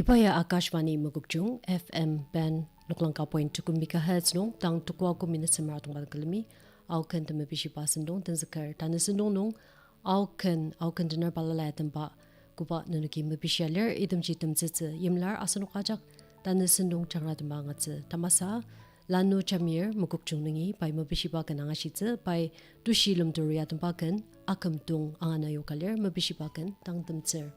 Ipaya Akashvani Mugukjung FM Ben Luklangka point to megahertz nong tang tukwa ko minutes sa maratong kalmi au kan ta mabishi pasandong tan zakar tanasandong nong au kan dinar balala tamba kuba nunuki mabishaler idam jitam zitsa yimlar asanu kajak tanasandong changra tamba tamasa lanu chamir mugukjung ningi pai mabishi ba kananga shitsa pai Toshi Lemtur ya tamba kan Akumdong anganayo kaler mabishi ba kan tang tamtser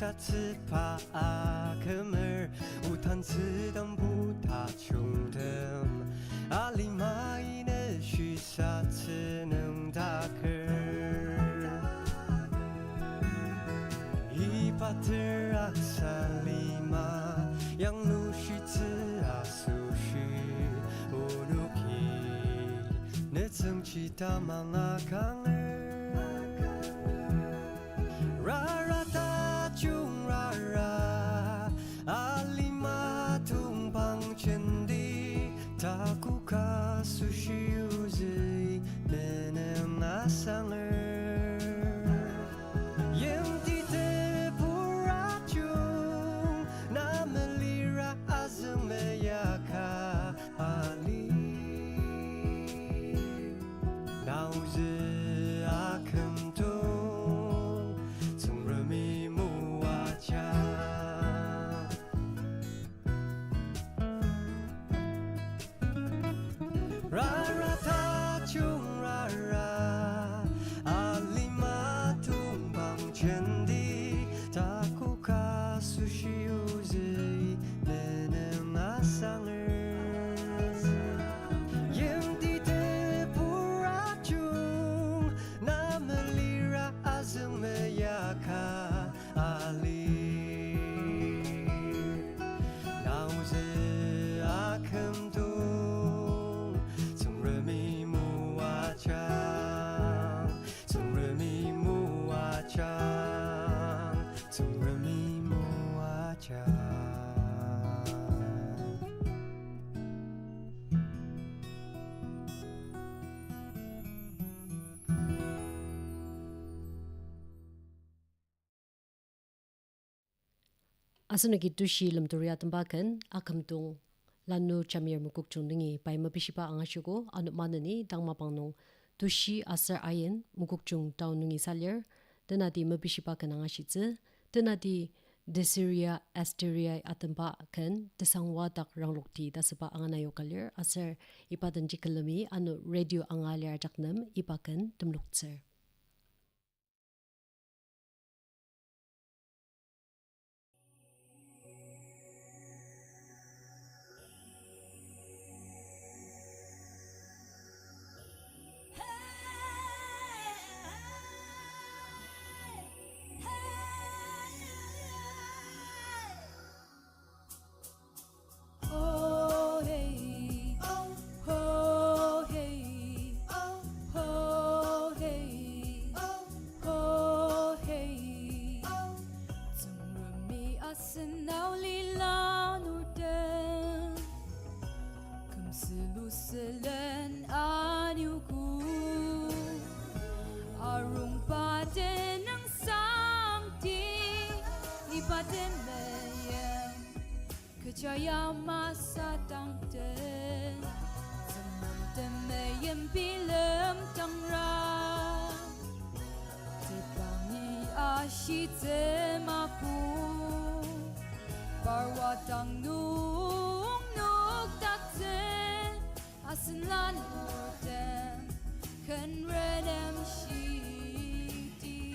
다츠파 아금을 우탄 쓰던 부타 중등 알리마이네 쉬사츠는 다클 이파트 악살리마 양루쉬츠 아수쉬 오누키 내 성치다 망아강을 수시우즈이 내는 아상을 옌티테 부라중 나멜리라 아즈메야카 알리 나우즈 아금동 성름이 무아자 라라타 중라라 알리마 둥방첸디 다쿠카 수시우즈이 내는 아상을 옌디데 부라중 나멜리라 아즈메야카 알리 나우제 아금도 Asana gitu Toshi Lemtur ya tembakan Akumdong lanu chamir mugukjung ningi pai mabishipa angashugo anupmana ni tang mapangnong Toshi asar ayen mugukjung taun nungi salir tenadi mabishipa kan angashitze tenadi Tesseria Asteria atemba kan Tesangwa tak Ranglokdi dasaba anganayo kalir asar ipadan jikalami anu radio angalir jaknam ipakan temluktser Hey Kecaya masa tangten Senam temiem pilem tangra Tipangi ashi temaku Barwatang nung nuk takten Asenlan urtem Kan redem shiti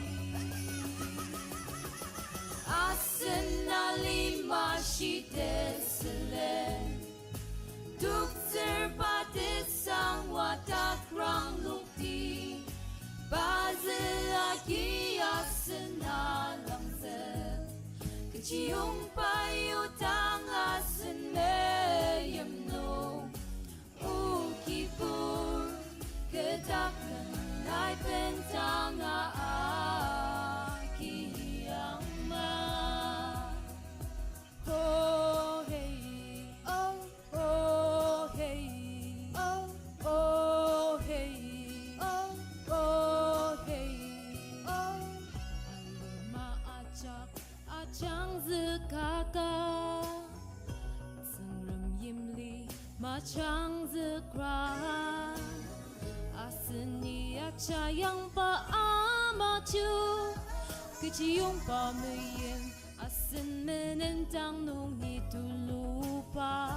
Asena Lima shite selen Duk serpate Tesangwa tak Ranglokdi Bazel Akhi asena langzel Kecium payu tang asen meyem no Ukipur Ketakkan nai pentang Akhi yang ma Oh hey oh oh hey oh oh hey oh oh hey oh Alima acak acang zekaka Sengrem yimli macang zekra Aseni aca yang paamaju Kecium pameyem Asen menentang nung itu lupa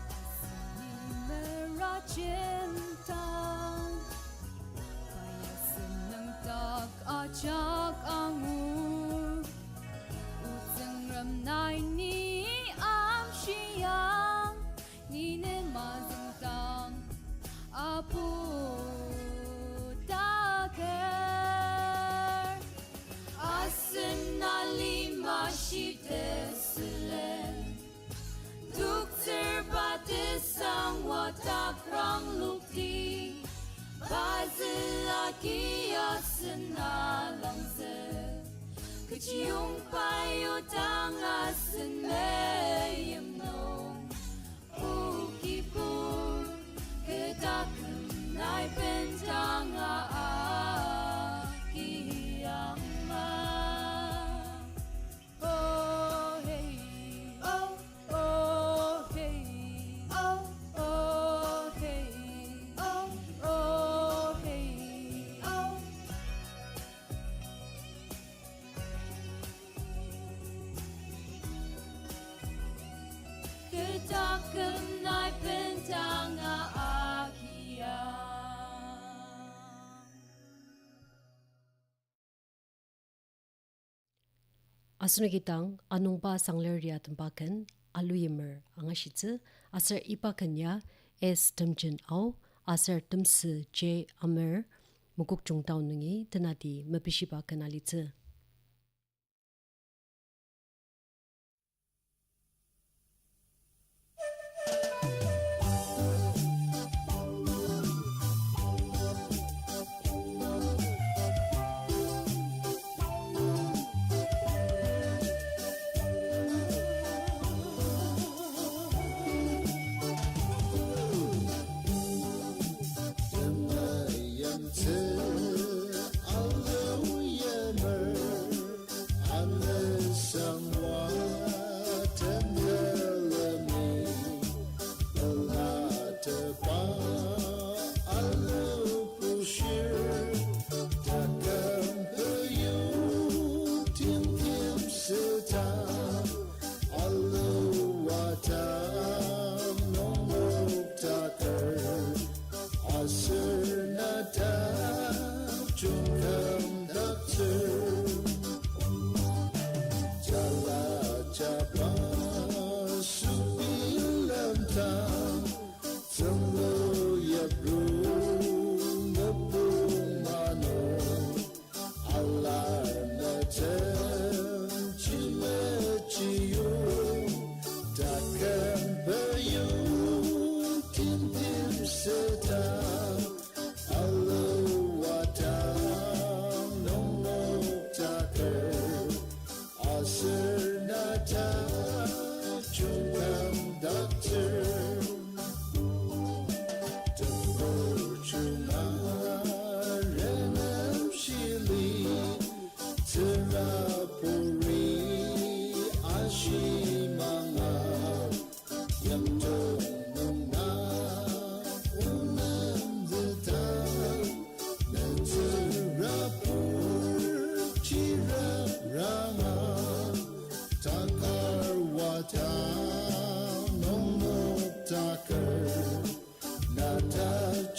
Aseni meracentang Kaya senang tak acak angur Uteng remnai ni am siang Ni ne mazentang Apu taker Asena Lima shite selen Duk serpate Tesangwa tak Ranglokdi Bazel Akhi asena langzel Kecium payu tang asen meyem nong Ukipur Ketakkan nai pentang Akhi yang ma Oh hey oh oh hey oh oh hey oh oh hey oh Ketakkan nai pentang Akhi yang Asunagitang Anungba Sanglir tempakan Aluyimer angashitze Aser ipakanya Temjen au Aser temse J Amer Mukuk Jungtau nungi tenadi mabishibakan alitze Aluyimer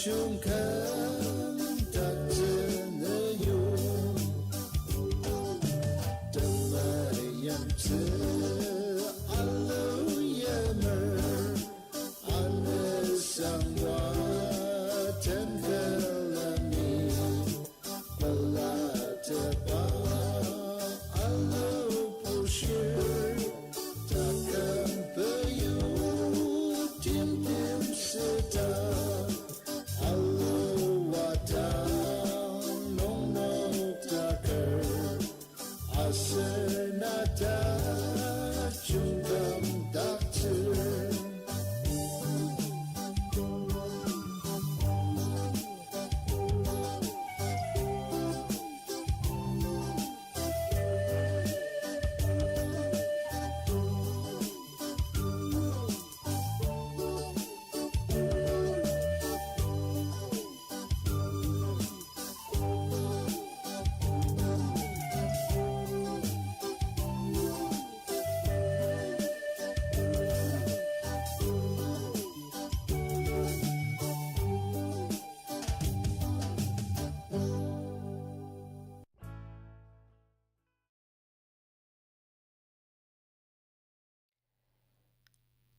chung khăn đặt trên nơi yêu Temiem Aluyimer Tesangwa Tenkelani Palateba Alupushir Takkan bayu Tim seta Aluwadang Nong takar Asenata Chungam Daktir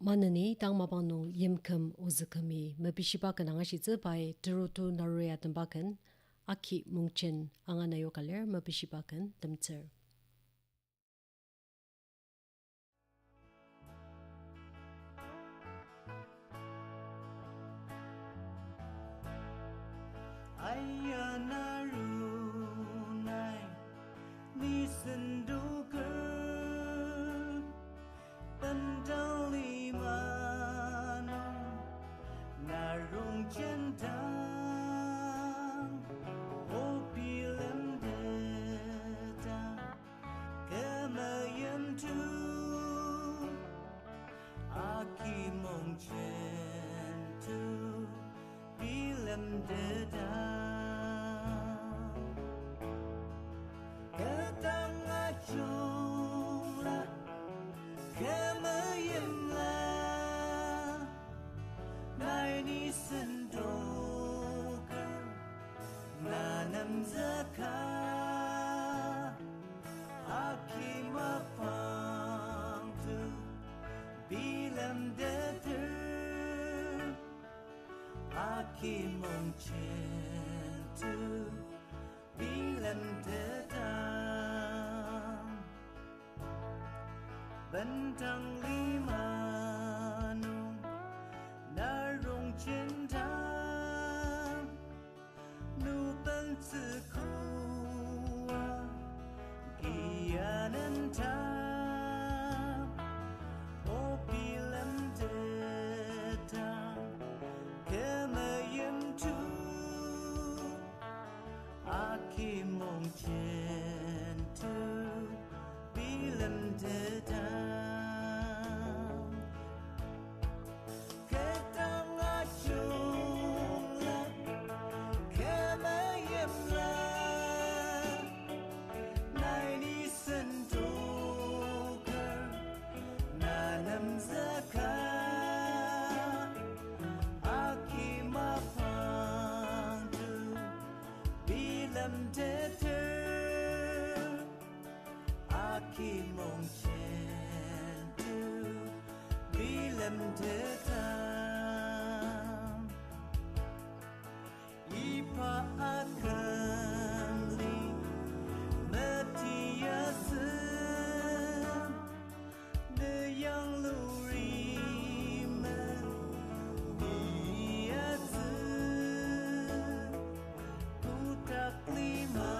Manani tang mabanong yimkem uzukami mabishiba kanangashi by Teroto Naro tambakan Akhi Mongjen anganayo kaler mabishibakan Lemtur. Aier Naro nai ni senduker tentang Lima Rongjenseta Temiem tu Akhi Mongjen tu Lemtur Ketangah jumlah Temiem lah Naini sendoker Nanam zakah Akhi mapang tu Lemtur Akhi Mongjen tu Lemtur Bentang Lima Rongjenseta Nu bentukua Giananta Opi Lemtur Temiem tu Akhi Mongjen tu Lemtur Ketangah jumlah Temiem lah Naini sendoker Nanam zakah Akhi mapang tu Lemtur Akhi Mongjen tu Lemtur Ipa akan li metiasem De yang lurimen Diasem Kutak Lima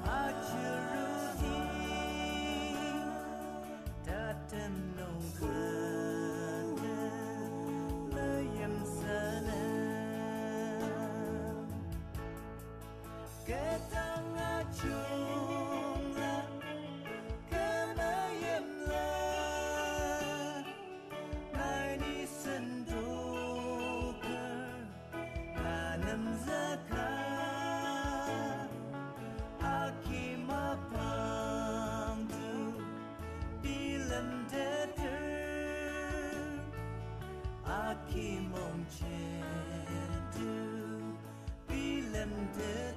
Ajuru Datem nong kene Layam sana Ketangah jumlah Temiem lah Naini sendoker Nanam zakah Akhi mapang tu Lemtur Akhi Mongjen du Bi Lemtur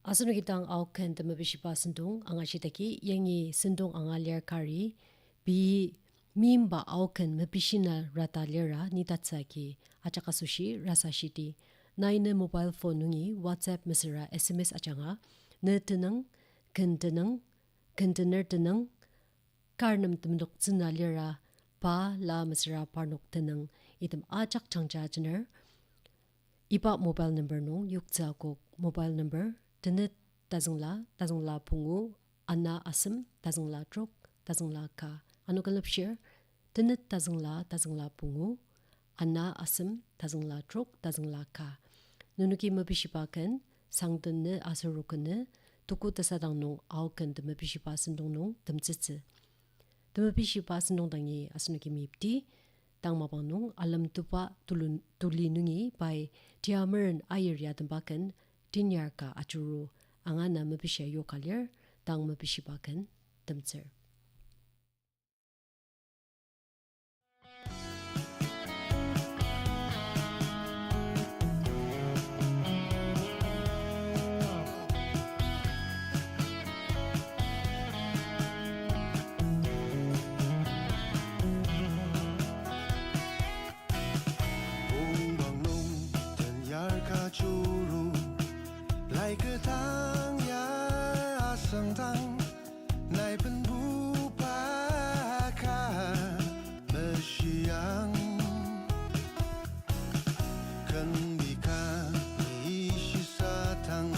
Asunu kitang auken tamapishipa sendung anga shitaki yangi sendung anga ler kari bi mimba auken mapishina rata lera nitatsaki achakasushi rasa shiti naine mobile phone nungi WhatsApp mesera SMS achanga netenang container tenang karnam tumdok tsina lera pa la mesera parnok tenang itam achak changja jener ipa mobile number no yukza kok mobile number Tenet tazungla pungu ana asem tazungla trok tazungla ka anu kalap share tenet tazungla pungu ana asem tazungla trok tazungla ka nunuki mabishipakan sangtenne asarukane tuku tasadang nong aukan de mabishipa sendong nong temtsitsi de mabishipa sendong dangi asunuki mipti tang mabang nong alam tupa tuli nungi by Tiameren Aier ya tembakan Tenyar ka Ajuru angana mabisha yokalir tang mabishibakan temtser. Ajuru 来个当呀上当，来本不怕卡么需要，肯比卡一西沙汤，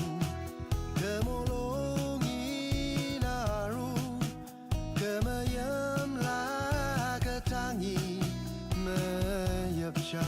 可么容易纳入，可么样拉个当伊么入场。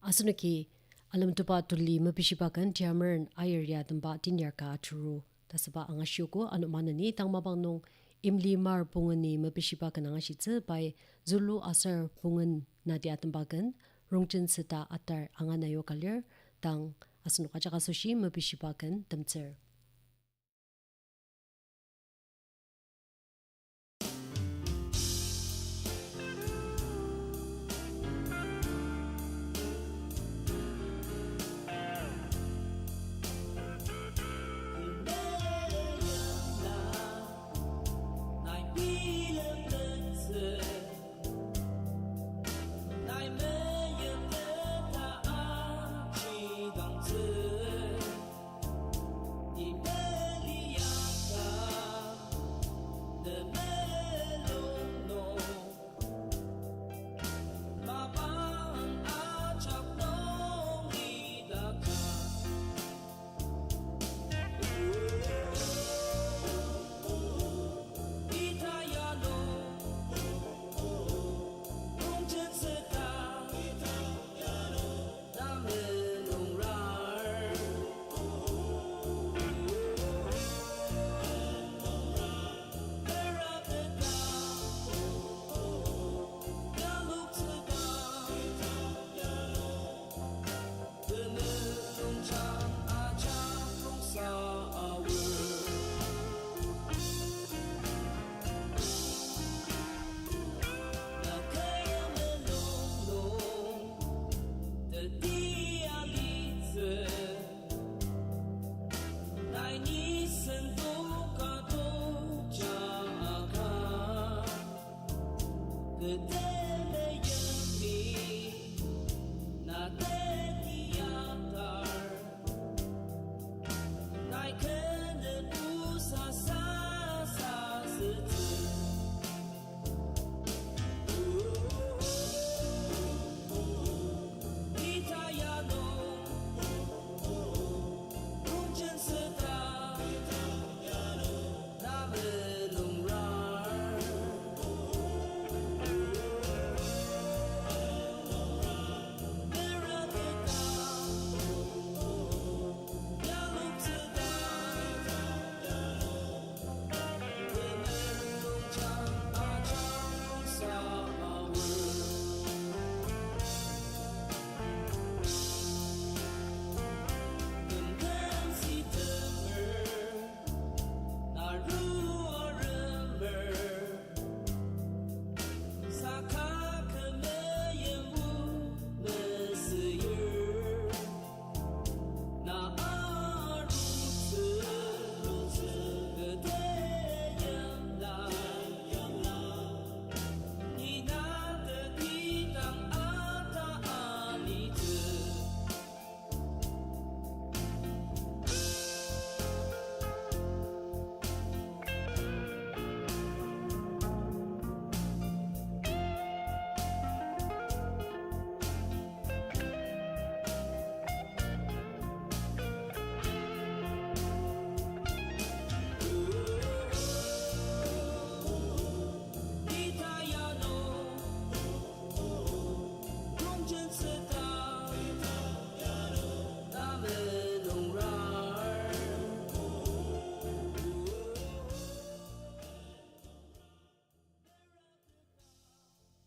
Asunuki alam tupa tuli mapishipakan Tiameren Aier ya temba Tenyar ka Ajuru tasaba angasyoko anumanani tang mabangnong Lemtur Pongen mapishipakan angashitse by Zulu Asar Pongen nadia tembakan Rongjenseta Atar anganayo kalir tang asunuka jaka sushi mapishipakan temcer.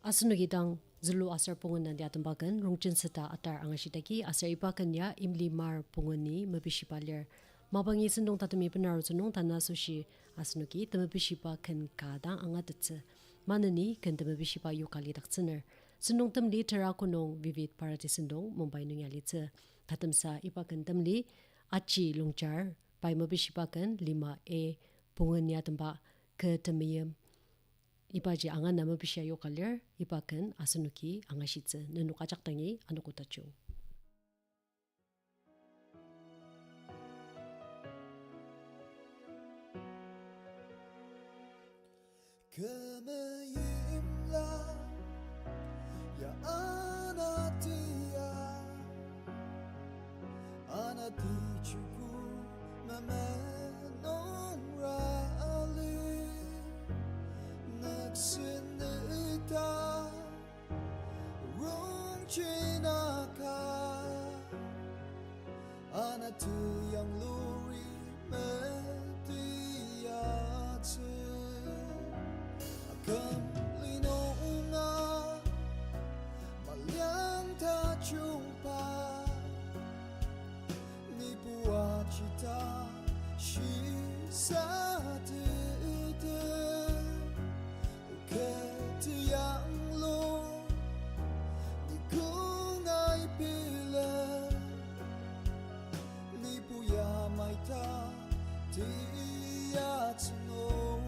Asunugidang Zulu Asar Pongen na diatambagan Rongjenseta Atar angashitaki asar ipakan ya Lemtur Pongen ni mapishipalir mabangi sendong tatami penaro sunong tanah sushi asunuki tamapishipakan kadang angatatse manani kan tamapishipa yukali daksener sendong tamli terakunong vivid parati sendong Mumbai nungyalitse tatamsa ipakan tamli achi longchar pai mapishipakan Lima Pongen ya tamba ke Temiem Ipaji angan nama pisya yo kalir ipakan asunuki angashitse nenukajak tangi anukutachu. Temiem ya anatia anatichuku mamenong rali Nagsinita Rongjenseta Ana tu yang luri mediace Akan linunga Malyang ta jumpa Ni buat cita Sisa dede Ketiang lo Ni kungai bila Ni puya mai ta Tia tino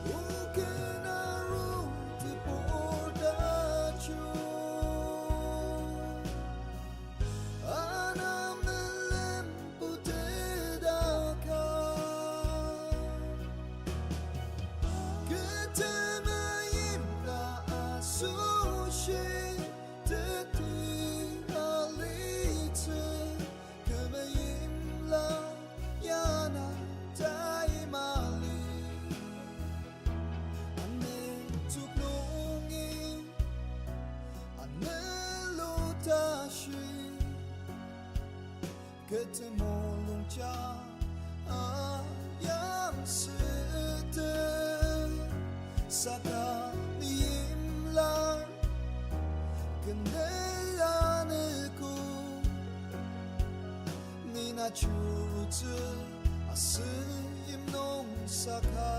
Ukenaru ti pordacho Ana melempu tedakan Ketemiem la asushi Teti alite Kemeyim la yana taimali Ane tuklungi Ane lutashi Ketemu lungca ayam sedih Saka niimlar Kendeyaneku Nina churutse Asiyim nong saka